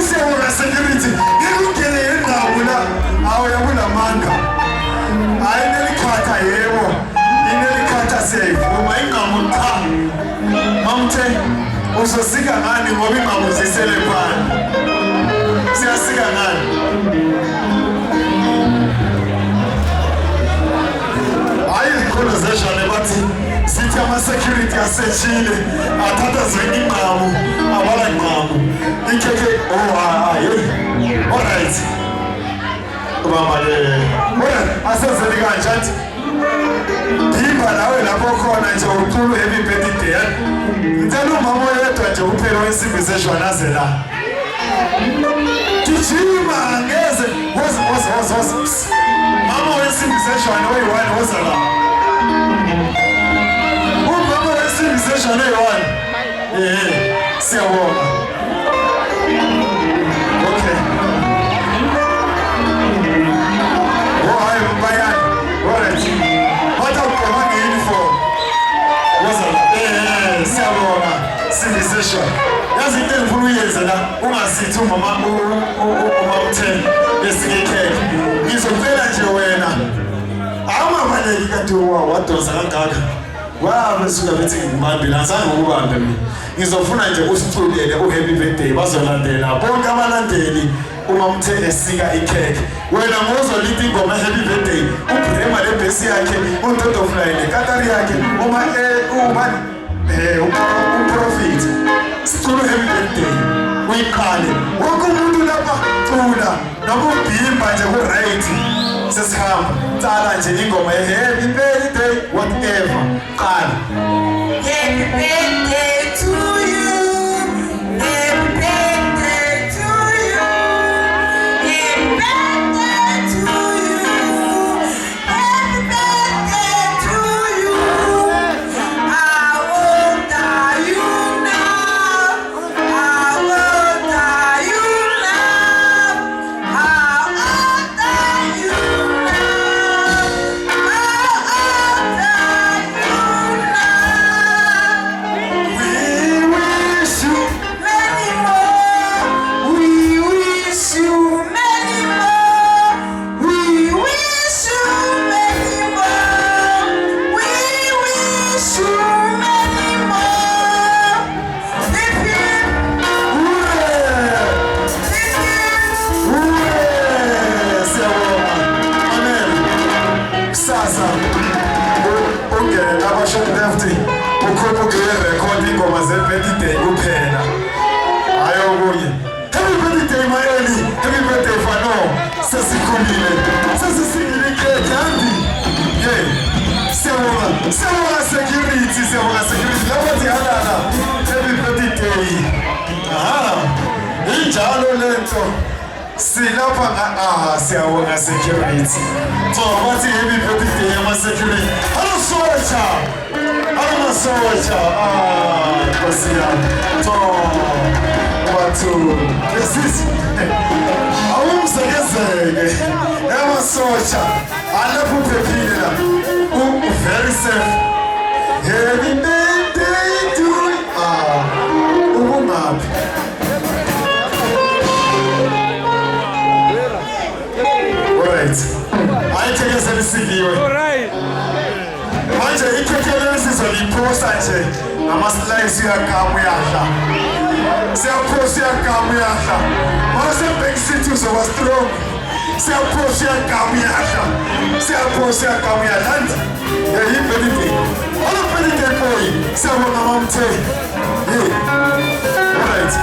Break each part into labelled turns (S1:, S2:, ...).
S1: siyabonga security ngikungene endawula awuyabula manga ayinelikhatha yebo inelikhatha siyayivuma ingamu cha mamthe uzosika ngani ngoba ingamu zisele phana siyasika ngani conversation bathi sithi ama-security aseshile athatha zonke inqamu abala nqamu ikhekhe alright ubamale asenzeli kanje athi dimba nawe lapho khona nje uculu happy birthday ngicela umama oyedwa nje uphele wensimbi seshwana aze la gijima ngeze woza mama wensimbi seshwana oyi-one woza la umama wensimbi seshwana oyi-one siyabonga okay hayi bayani alright bathi awugqoka nge-uniform woza la siyabonga simbi seshwana yazi into engifuna uyenze la ungasithi umama utheni esikhekhe ngizocela nje wena awungabaleki kade wadosa kangaka wabe suka bethi ngikubambile azange ngikubambe mina ngizofuna nje usiculele uhappy birthday bazolandela bonke abalandeli uma mthe esika ikhekhe wena ngozolithi ingoma happy birthday ubrema lebhesi yakhe untoto flying katari yakhe uma uprofit sicula happy birthday uyiqale wonke umuntu lapha cula nokubhimba nje ku-right sesihamba tsala nje ingoma happy birthday whatever qala happy birthday to you happy birthday to you happy birthday to you happy birthday to you how old are you now how old are you now how old are you now how old are you now we wish you many more we wish you many more we wish you many more we wish you many more hip hip hooray hip hip hooray siyabonga amen kusasa ungene abasho left ukhona ukurecord ingoma ze-birthday kuphela hayi okunye happy birthday mayeli happy birthday fano sesikhumbile sesisingile ikhekhe handi siyabonga security lapho zihalala happy birthday injalo lento silapha siyabonga security so bathi happy birthday yama-security alosotsha alamasotsha nkosi yami so bathu lesithi awumsekezeke yamasotsha alapho uphephile la very safe happy birthday to you ubungaphi alright ayithekesela isikiwe manje ikhekhelelo sizoliphosta nje ngama-slides uyagamu yahla siyaphosta uyagamu yahla masebank city uzoba strong siyaphosta uyagamu yahla siyaphosta uyagamu yahla and yibirthday birthday boy siyabonga mamthe alright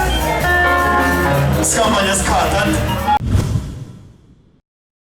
S1: sikhamba ngesikhathi